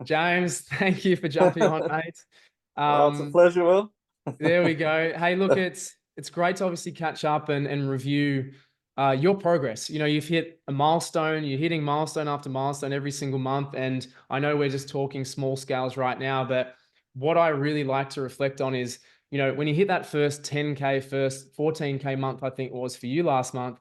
James, thank you for jumping on, mate. Oh, it's a pleasure, Will. There we go. Hey, look, it's great to obviously catch up and review your progress. You know, you've hit a milestone, you're hitting milestone after milestone every single month. And I know we're just talking small scales right now, but what I really like to reflect on is, you know, when you hit that first 10K, first 14K month, I think it was for you last month,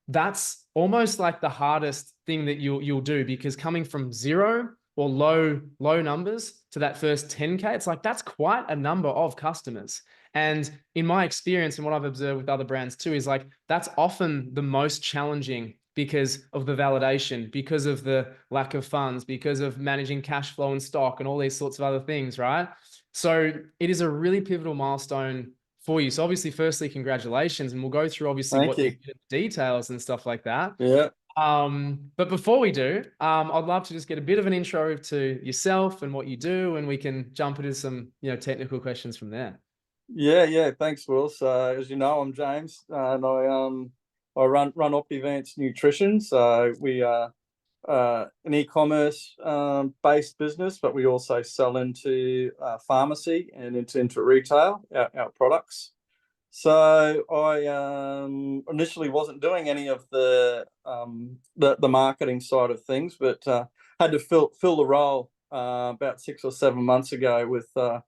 that's almost like the hardest thing that you'll do, because coming from zero or low numbers to that first 10K, it's like that's quite a number of customers. And in my experience and what I've observed with other brands too, is like that's often the most challenging because of the validation, because of the lack of funds, because of managing cash flow and stock and all these sorts of other things, right? So it is a really pivotal milestone for you. So obviously, firstly, congratulations, and we'll go through obviously Thank what you you. did, details and stuff like that. Yeah. But before we do, I'd love to just get a bit of an intro to yourself and what you do, and we can jump into some, technical questions from there. Yeah. Thanks, Will. So, as you know, I'm James, and I run Op Events Nutrition. So we are an e-commerce based business, but we also sell into pharmacy and into retail, our products. So I initially wasn't doing any of the marketing side of things, but had to fill the role about 6 or 7 months ago with a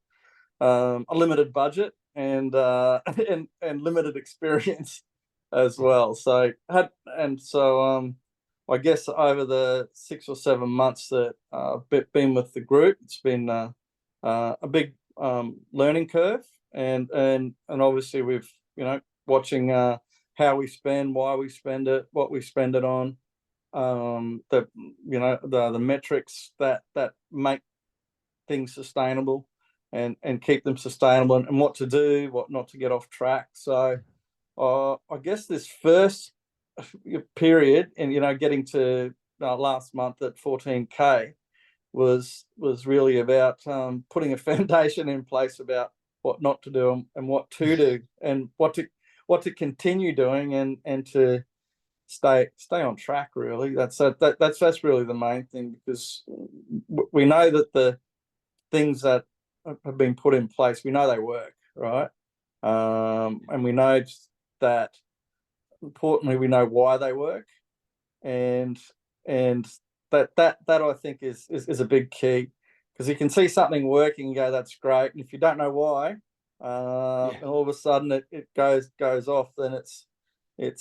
limited budget and and limited experience as well. So I guess over the 6 or 7 months that I've been with the group, it's been a big learning curve, and obviously we've watching how we spend, why we spend it, what we spend it on, the metrics that make things sustainable and keep them sustainable, and what to do, what not to get off track. So I guess this first period, and getting to last month at 14K was really about putting a foundation in place about what not to do and what to do, and what to continue doing, and to stay on track. Really, that's really the main thing, because we know that the things that have been put in place, we know they work, right? And we know that, importantly, we know why they work, and that I think is a big key, because you can see something working and go, that's great, and if you don't know why, and all of a sudden it goes off, then it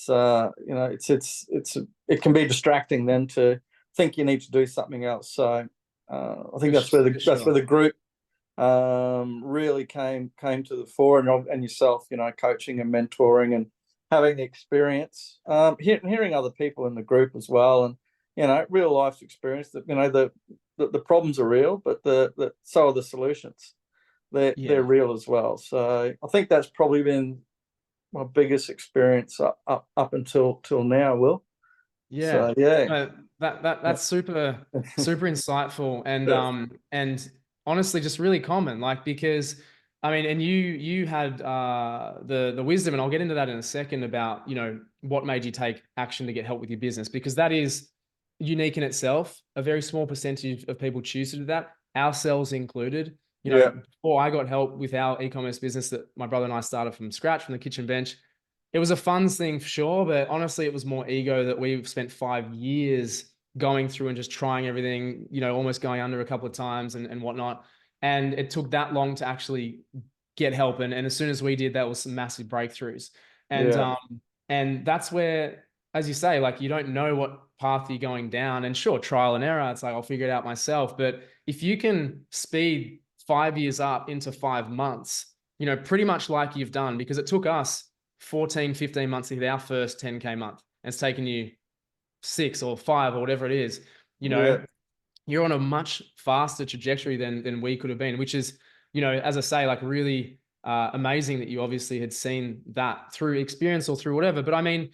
can be distracting then to think you need to do something else. So I think that's where the group really came to the fore, and yourself, coaching and mentoring and having the experience, hearing other people in the group as well, and real life experience that the problems are real, but so are the solutions. They're real as well. So I think that's probably been my biggest experience up until now, Will. Yeah. So yeah. No, that's super insightful, and honestly just really common, like, because I mean, and you had the wisdom, and I'll get into that in a second, about what made you take action to get help with your business, because that is unique in itself. A very small percentage of people choose to do that, ourselves included. Before I got help with our e-commerce business that my brother and I started from scratch, from the kitchen bench, it was a funds thing for sure, but honestly, it was more ego, that we've spent 5 years going through and just trying everything, almost going under a couple of times and whatnot. And it took that long to actually get help. And as soon as we did, that was some massive breakthroughs. And that's where, as you say, like, you don't know what path you're going down, and sure, trial and error, it's like, I'll figure it out myself. But if you can speed 5 years up into 5 months, pretty much like you've done, because it took us 14, 15 months to hit our first 10K month, and it's taken you 6 or 5 or whatever it is, you're on a much faster trajectory than we could have been, which is, as I say, like, really amazing that you obviously had seen that through experience or through whatever. But I mean,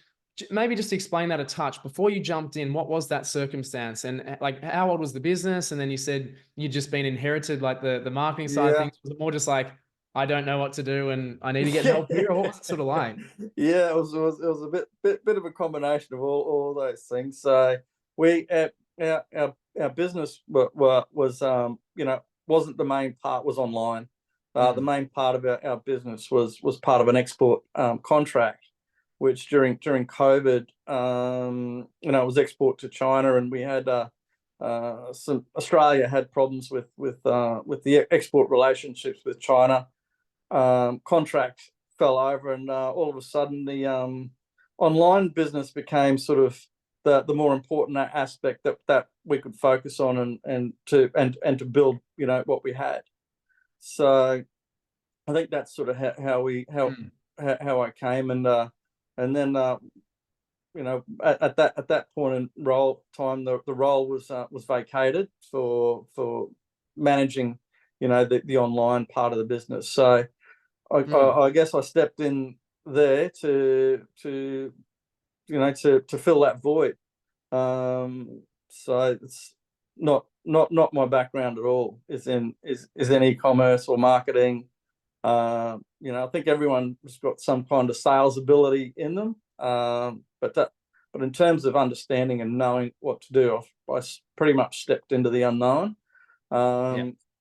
maybe just explain that a touch before you jumped in. What was that circumstance, and like, how old was the business? And then you said you'd just been inherited, like, the marketing side of things. Was it more just like, I don't know what to do and I need to get help here? Or what was it sort of like? Yeah, it was a bit of a combination of all those things. So we our our business was wasn't the main part, was online. The main part of our business was part of an export contract, which during COVID, it was export to China, and we had Australia had problems with the export relationships with China. Contract fell over, and all of a sudden the online business became sort of the more important aspect that we could focus on and to build what we had. So I think that's sort of how I came, and then at that point in time, the role was vacated for managing the online part of the business. So I guess I stepped in there to fill that void. So it's not my background at all. Is in e-commerce or marketing. I think everyone's got some kind of sales ability in them. But in terms of understanding and knowing what to do, I pretty much stepped into the unknown.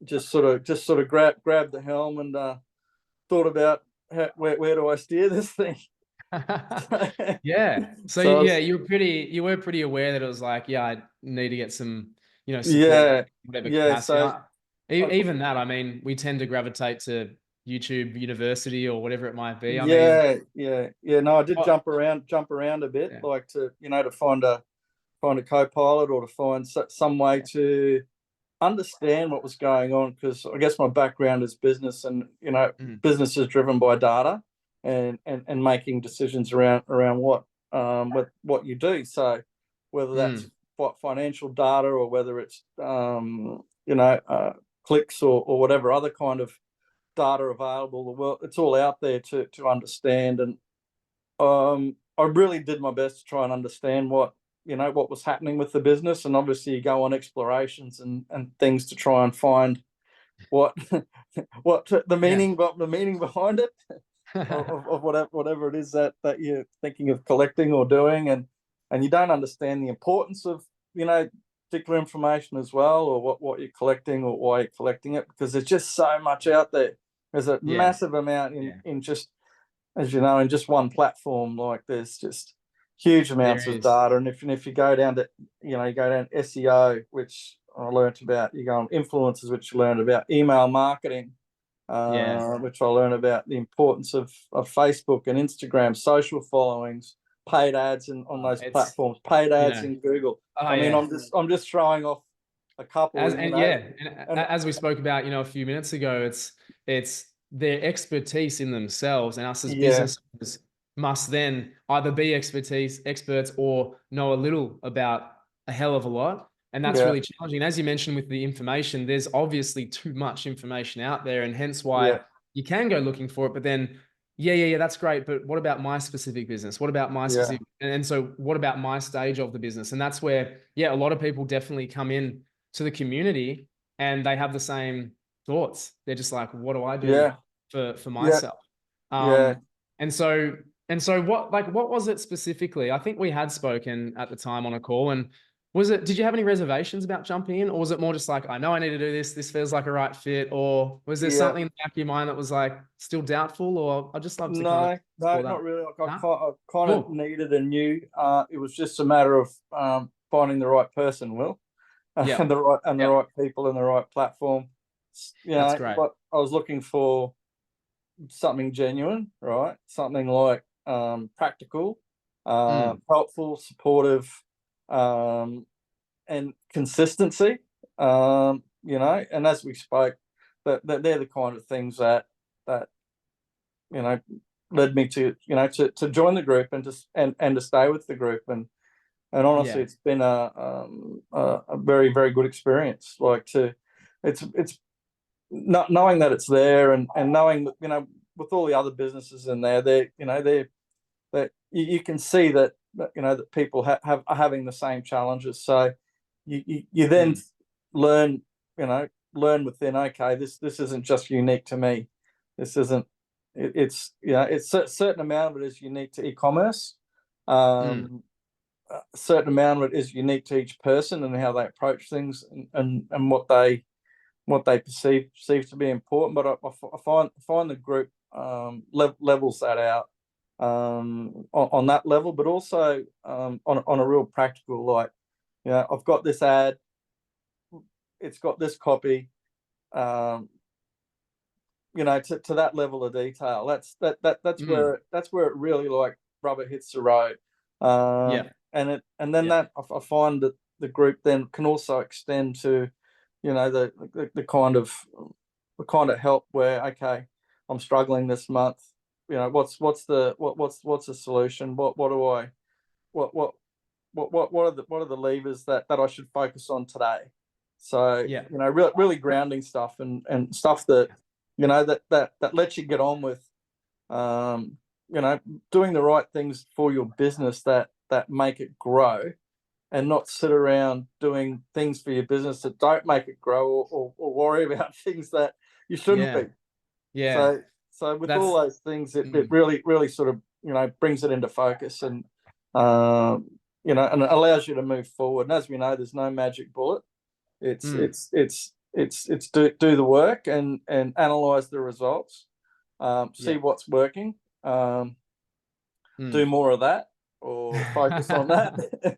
Just sort of grabbed the helm and thought about where do I steer this thing. Yeah. So yeah, you were pretty aware that it was like, yeah, I need to get some, support, whatever capacity. So even that, I mean, we tend to gravitate to YouTube University or whatever it might be. I mean, no, I did jump around a bit, like to find a co-pilot or to find some way to understand what was going on, because I guess my background is business, and business is driven by data and making decisions around what you do. So whether that's financial data or whether it's clicks or whatever other kind of data available, it's all out there to understand. And I really did my best to try and understand what was happening with the business. And obviously you go on explorations and things to try and find what the meaning behind it of whatever it is that you're thinking of collecting or doing, and you don't understand the importance of particular information as well, or what you're collecting or why you're collecting it, because there's just so much out there. There's a massive amount in just, as you know, in just one platform. Like there's just huge amounts of data, and if you go down to SEO, which I learned about, you go on influencers, which you learn about email marketing, which I learned about the importance of Facebook and Instagram, social followings, paid ads on those platforms, paid ads in Google. I'm just throwing off a couple. As we spoke about, a few minutes ago, it's their expertise in themselves, and us as business owners must then either be experts or know a little about a hell of a lot. And that's really challenging. And as you mentioned with the information, there's obviously too much information out there, and hence why you can go looking for it. But then, that's great. But what about my specific business? What about my specific? And so what about my stage of the business? And that's where, a lot of people definitely come in to the community and they have the same thoughts. They're just like, what do I do for myself? And so what was it specifically? I think we had spoken at the time on a call, and did you have any reservations about jumping in, or was it more just like, I know I need to do this, this feels like a right fit, or was there something in the back of your mind that was like still doubtful, or I just love to No, not really. Like I kind of needed and knew it was just a matter of finding the right person, Will, and the right people and the right platform. That's great. But I was looking for something genuine, right? Something like practical, helpful, supportive, and consistency. And as we spoke, that they're the kind of things that led me to join the group and to stay with the group. And honestly, it's been a very, very good experience. Like it's not knowing that it's there, and knowing that with all the other businesses in there, that you can see that that people are having the same challenges. So you then learn within, okay, this isn't just unique to me. This isn't. It's a certain amount of it is unique to e-commerce. a certain amount of it is unique to each person and how they approach things, and what they perceive to be important. But I find the group levels that out on that level, but also on a real practical, like, I've got this ad, it's got this copy, um, to that level of detail. That's where it really, like, rubber hits the road. Yeah. And then Yeah. that I find that the group then can also extend to, the kind of help where, okay, I'm struggling this month. What's the solution? What do I what what are the levers that I should focus on today? So, Yeah. really grounding stuff, and stuff that, that lets you get on with, um, doing the right things for your business that make it grow, and not sit around doing things for your business that don't make it grow, or worry about things that you shouldn't Yeah. be. Yeah. So with all That's those things, it mm, really sort of, brings it into focus, um, and it allows you to move forward. And as we know, there's no magic bullet. It's mm, it's it's it's do the work, and analyze the results, see yeah. what's working, do Mm. more of that, or focus on that.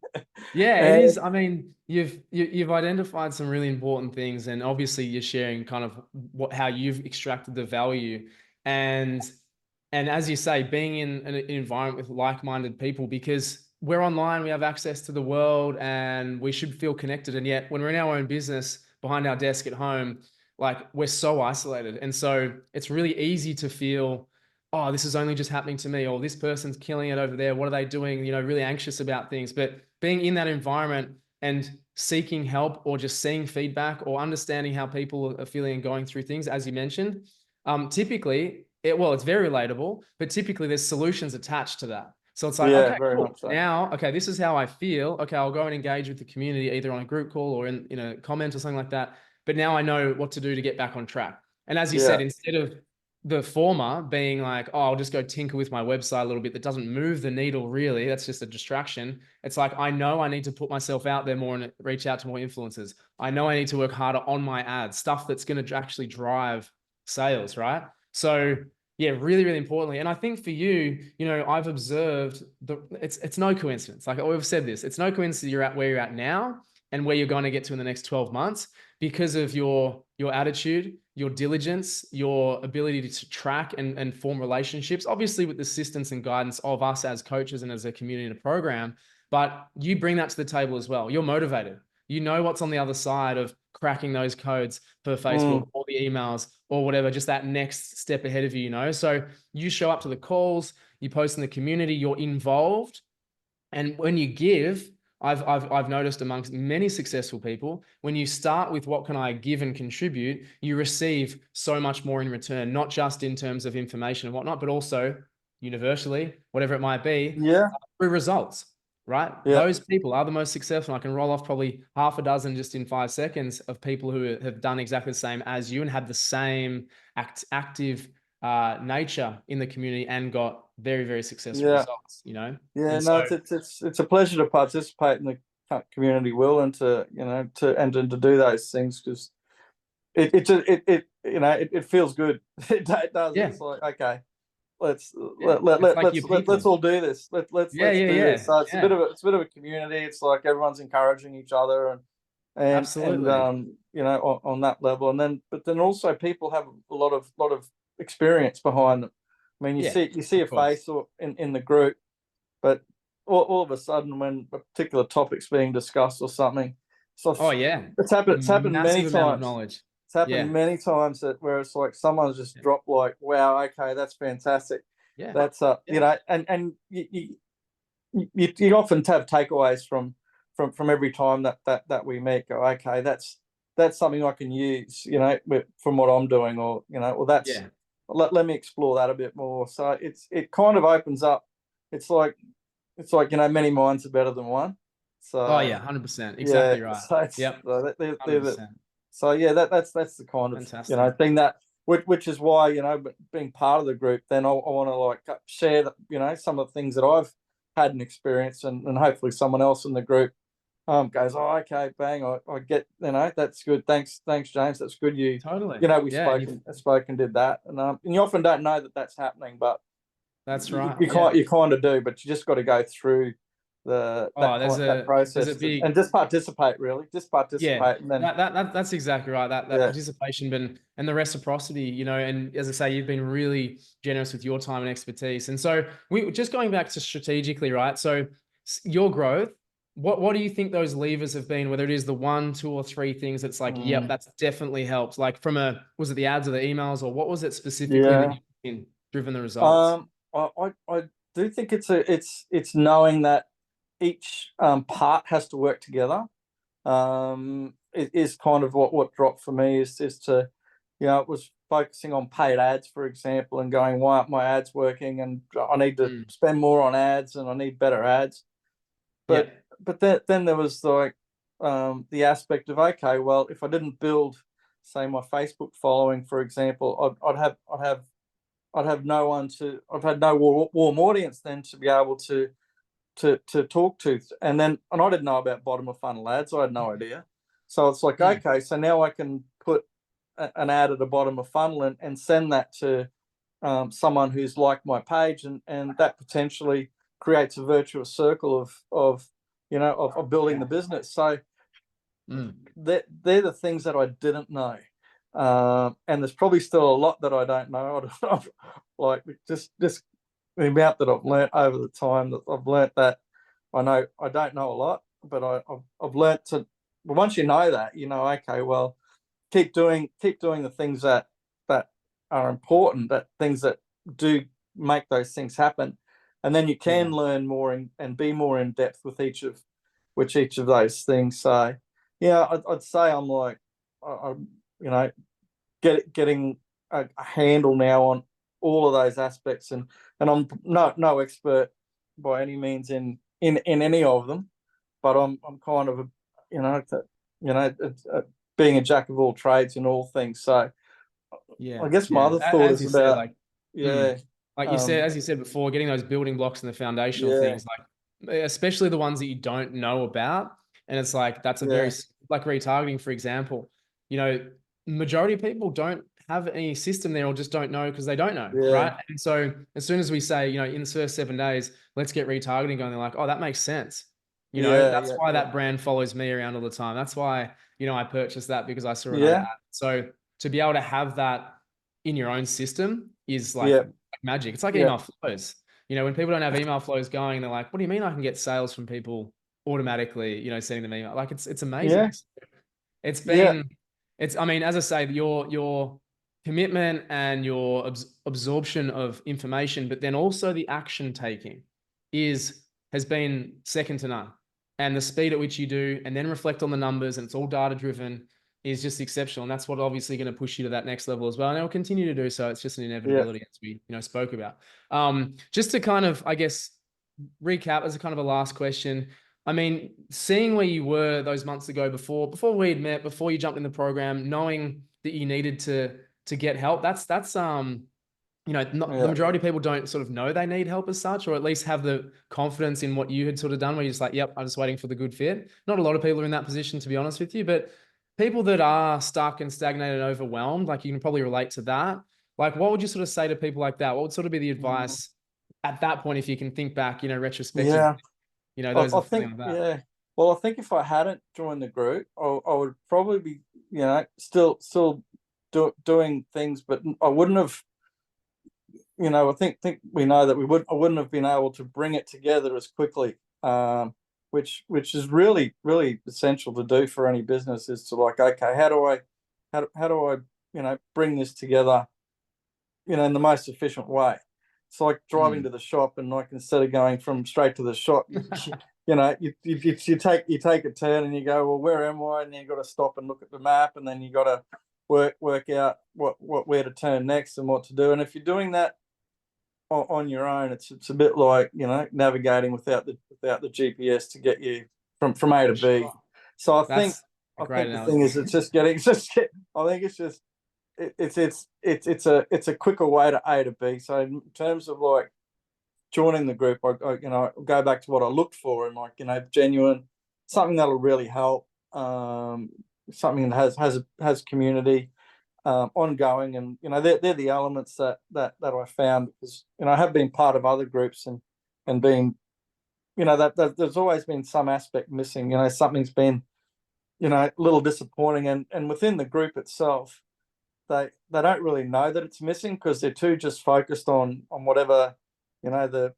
Yeah, it is. And I mean, you've identified some really important things, and obviously you're sharing kind of how you've extracted the value, and as you say, being in an environment with like-minded people, because we're online, we have access to the world, and we should feel connected. And yet, when we're in our own business behind our desk at home, like, we're so isolated, and so it's really easy to feel, oh, this is only just happening to me, or this person's killing it over there. What are they doing? Really anxious about things. But being in that environment and seeking help, or just seeing feedback, or understanding how people are feeling and going through things, as you mentioned, typically, it's very relatable, but typically there's solutions attached to that. So it's like, yeah, okay, very cool. much so. Now, okay, this is how I feel. Okay, I'll go and engage with the community either on a group call or in a comment or something like that. But now I know what to do to get back on track. And as you said, Yeah, instead of the former being like, oh, I'll just go tinker with my website a little bit, that doesn't move the needle really. That's just a distraction. It's like, I know I need to put myself out there more and reach out to more influencers. I know I need to work harder on my ads, stuff that's going to actually drive sales, right? So yeah, really, really importantly. And I think for you, I've observed it's no coincidence. Like, we've said this, it's no coincidence you're at where you're at now and where you're going to get to in the next 12 months, because of your attitude, your diligence, your ability to track and form relationships, obviously with the assistance and guidance of us as coaches and as a community and a program. But you bring that to the table as well. You're motivated. You know what's on the other side of cracking those codes for Facebook or the emails or whatever, just that next step ahead of you. So you show up to the calls, you post in the community, you're involved. And when you give, I've noticed amongst many successful people, when you start with what can I give and contribute, you receive so much more in return, not just in terms of information and whatnot, but also universally, whatever it might be, yeah, through results, right? yeah, Those people are the most successful. I can roll off probably half a dozen just in 5 seconds of people who have done exactly the same as you and had the same active nature in the community and got very, very successful yeah. results. Yeah, And no, so, it's a pleasure to participate in the community, Will, and to do those things, because it feels good. It does. yeah, It's like, okay, let's yeah, let, let, it's let like your let's people. all do this. Yeah, Let's yeah, do this. yeah, So yeah, it's a bit of a community. It's like everyone's encouraging each other, and absolutely. on that level. But then also people have a lot of experience behind them. I mean, Yeah, you see a of course. face or in the group, but all of a sudden, when a particular topic's being discussed or something, so Oh, yeah. it's happened many Massive amount of times. knowledge. It's happened Yeah, many times that where it's like someone's just yeah, dropped, like, wow, okay, that's fantastic. yeah, That's yeah, and you often have takeaways from every time that we meet. Go, okay, that's something I can use, from what I'm doing, or that's, yeah. let me explore that a bit more. So it kind of opens up. It's like many minds are better than one. Oh, So yeah, 100%. yeah, Exactly right. so it's Yep, so they're 100%. so yeah, that's the kind of, Fantastic. thing that, which is why, being part of the group, then I want to, like, share some of the things that I've had an experience, and hopefully someone else in the group goes, oh, okay, bang, I get, that's good. Thanks, James. That's good. Totally. We Yeah. And spoken, did that, and you often don't know that that's happening, but that's right. you Yeah. can't, you kind of do, but you just got to go through Oh, that there's a process big, and just participate, really, just yeah, participate, and then that's exactly right. That yeah, participation and the reciprocity, and as I say, you've been really generous with your time and expertise. And so we just going back to strategically, right? So your growth, what do you think those levers have been? Whether it is the one, two, or three things that's like, yep, that's definitely helped. Like was it the ads or the emails, or what was it specifically that yeah. you've been driven the results? I do think it's knowing that each part has to work together. It is kind of what dropped for me is to, it was focusing on paid ads, for example, and going, why aren't my ads working? And I need to Mm. spend more on ads, and I need better ads. Yeah. But then there was like the aspect of, okay, well, if I didn't build, say, my Facebook following, for example, I'd have no one to, I've had no warm audience then to be able to talk to, and I didn't know about bottom of funnel ads. I had no idea. So it's like, Mm. okay, so now I can put an ad at the bottom of funnel and send that to someone who's liked my page, and that potentially creates a virtuous circle of building the business. So they're the things that I didn't know. And there's probably still a lot that I don't know. Like just the amount that I've learnt over the time, that I've learnt that I know I don't know a lot, but I've learnt to. But once you know that, okay, well, keep doing the things that are important, that things that do make those things happen, and then you can Yeah. learn more and be more in depth with each of those things. So yeah, I'd say I'm like, I'm getting a handle now on all of those aspects, and I'm no expert by any means in any of them, but I'm kind of being a jack of all trades in all things. So Yeah. I guess my Yeah. other thought As is you said, about, like, yeah, mm, like you said, as you said before, getting those building blocks and the foundational yeah, things, like especially the ones that you don't know about. And it's like that's a very yeah, like retargeting, for example. You know, majority of people don't have any system there or just don't know because they don't know, yeah, right? And so as soon as we say, in the first 7 days, let's get retargeting going, they're like, oh, that makes sense. yeah, That's yeah, why yeah, that brand follows me around all the time. That's why, I purchased that because I saw another yeah, ad. So to be able to have that in your own system is like yeah, magic. It's like yeah, email flows. When people don't have email flows going, they're like, what do you mean I can get sales from people automatically, sending them email? Like it's yeah, amazing. It's yeah, been, I mean, as I say, your commitment and your absorption of information, but then also the action taking has been second to none. And the speed at which you do, and then reflect on the numbers, and it's all data driven, is just exceptional. And that's what obviously going to push you to that next level as well. And it will continue to do so. It's just an yeah, inevitability, as we, spoke about. Just to kind of, I guess, recap as a kind of a last question. I mean, seeing where you were those months ago before we had met, before you jumped in the program, knowing that you needed to get help, that's not the yeah, majority of people don't sort of know they need help as such, or at least have the confidence in what you had sort of done, where you're just like, yep, I'm just waiting for the good fit. Not a lot of people are in that position, to be honest with you, but people that are stuck and stagnated and overwhelmed, like you can probably relate to that. Like, what would you sort of say to people like that? What would sort of be the mm, advice at that point, if you can think back, retrospectively, yeah. those I are feeling think, like that. yeah. Well, I think if I hadn't joined the group, I would probably be, still doing things, but I wouldn't have. I think we know that I wouldn't have been able to bring it together as quickly, which is really really essential to do for any business, is to, like, okay, how do I bring this together, in the most efficient way. It's like driving Mm. to the shop, and, like, instead of going from straight to the shop, you take a turn and you go, well, where am I? And then you got to stop and look at the map, and then you got to work out where to turn next and what to do. And if you're doing that on your own, it's a bit like, navigating without the GPS to get you from A to For B. sure. So That's a I great think the thing analogy. is, it's just getting I think it's just it's a quicker way to A to B. So in terms of, like, joining the group, I go back to what I looked for, and like, genuine, something that'll really help, something that has community, ongoing, and they're the elements that I found, because I have been part of other groups, and been, that there's always been some aspect missing. Something's been, a little disappointing, and within the group itself, they don't really know that it's missing, because they're too just focused on whatever, the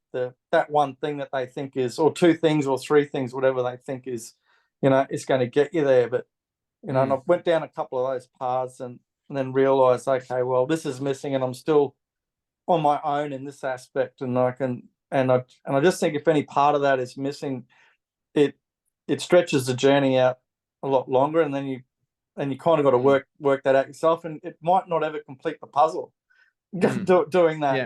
that one thing that they think is, or two things or three things, whatever they think is, is going to get you there. But and I went down a couple of those paths, and then realized, okay, well, this is missing, and I'm still on my own in this aspect, and I just think if any part of that is missing, it stretches the journey out a lot longer, and then you kind of got to work that out yourself, and it might not ever complete the puzzle doing that. Yeah.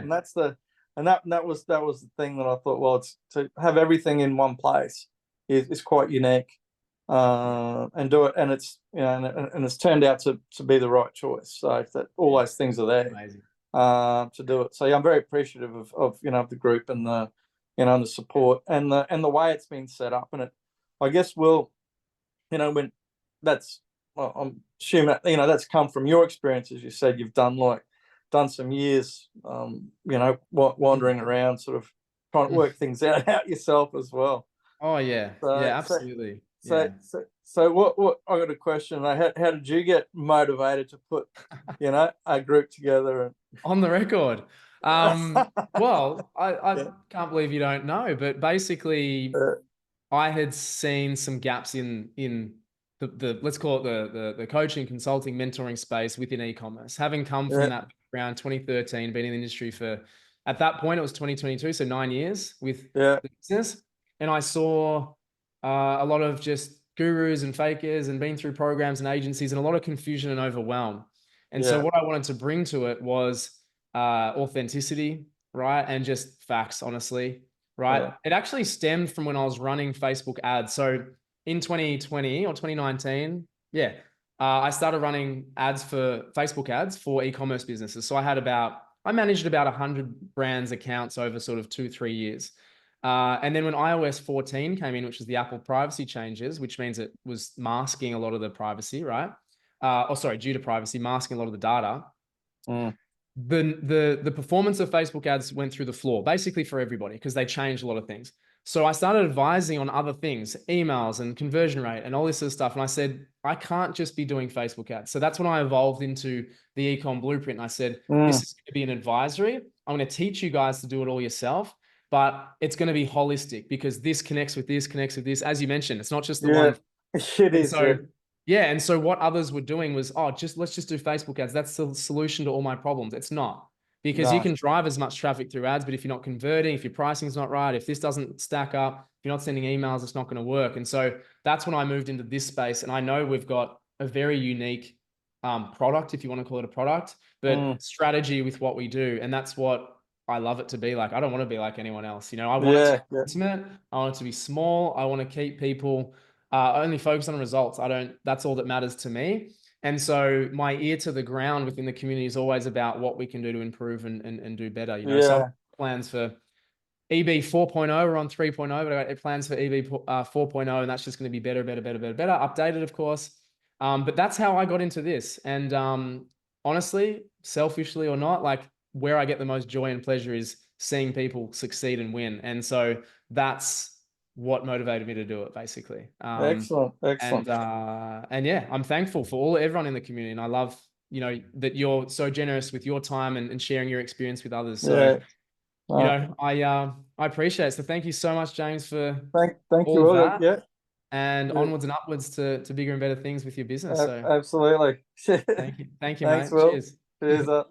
And that was the thing that I thought, well, it's to have everything in one place is quite unique, and do it, and it's and it's turned out to be the right choice. So that all those things are there. Amazing. To do it. So yeah, I'm very appreciative of the group, and the and the support, and the way it's been set up. And it, I guess, will, when that's, well, I'm assuming that, that's come from your experience. As you said, you've done some years, wandering around, sort of trying to work things out yourself as well. Oh yeah, yeah, absolutely. So what I got a question. How did you get motivated to put, a group together? On the record. Well, I can't believe you don't know, but basically, I had seen some gaps in the let's call it the coaching, consulting, mentoring space within e-commerce. Having come from that background, 2013, been in the industry for, at that point it was 2022, so 9 years with the business, and I saw a lot of just gurus and fakers, and been through programs and agencies, and a lot of confusion and overwhelm. And so what I wanted to bring to it was authenticity, right? And just facts, honestly, right? Yeah. It actually stemmed from when I was running Facebook ads. So in 2020 or 2019, I started running ads for Facebook ads for e-commerce businesses. So I managed about 100 brands accounts over sort of 2-3 years. And then when iOS 14 came in, which was the Apple privacy changes, which means it was masking a lot of the privacy, right? Due to privacy, masking a lot of the data. The performance of Facebook ads went through the floor, basically for everybody, because they changed a lot of things. So I started advising on other things, emails and conversion rate and all this sort of stuff. And I said, I can't just be doing Facebook ads. So that's when I evolved into the Ecom blueprint. And I said, this is going to be an advisory. I'm going to teach you guys to do it all yourself, but it's going to be holistic, because this connects with this. As you mentioned, it's not just the one. It is. And so what others were doing was, let's just do Facebook ads. That's the solution to all my problems. It's not, because you can drive as much traffic through ads, but if you're not converting, if your pricing's not right, if this doesn't stack up, if you're not sending emails, it's not going to work. And so that's when I moved into this space. And I know we've got a very unique product, if you want to call it a product, but strategy with what we do. And that's what I love it to be like. I don't want to be like anyone else. I want it to be intimate. I want it to be small. I want to keep people only focus on results. That's all that matters to me. And so my ear to the ground within the community is always about what we can do to improve and do better. Some plans for EB 4.0, we're on 3.0, but I got plans for EB 4.0, and that's just going to be better, updated, of course. But that's how I got into this. And honestly, selfishly or not, like, where I get the most joy and pleasure is seeing people succeed and win. And so that's what motivated me to do it, basically. Excellent. And yeah, I'm thankful for everyone in the community, and I love, that you're so generous with your time and sharing your experience with others. So, I appreciate it. So thank you so much, James, for thank all you. of that. And onwards and upwards to bigger and better things with your business. So absolutely. thank you, Thanks, mate. Will. Cheers. Cheers.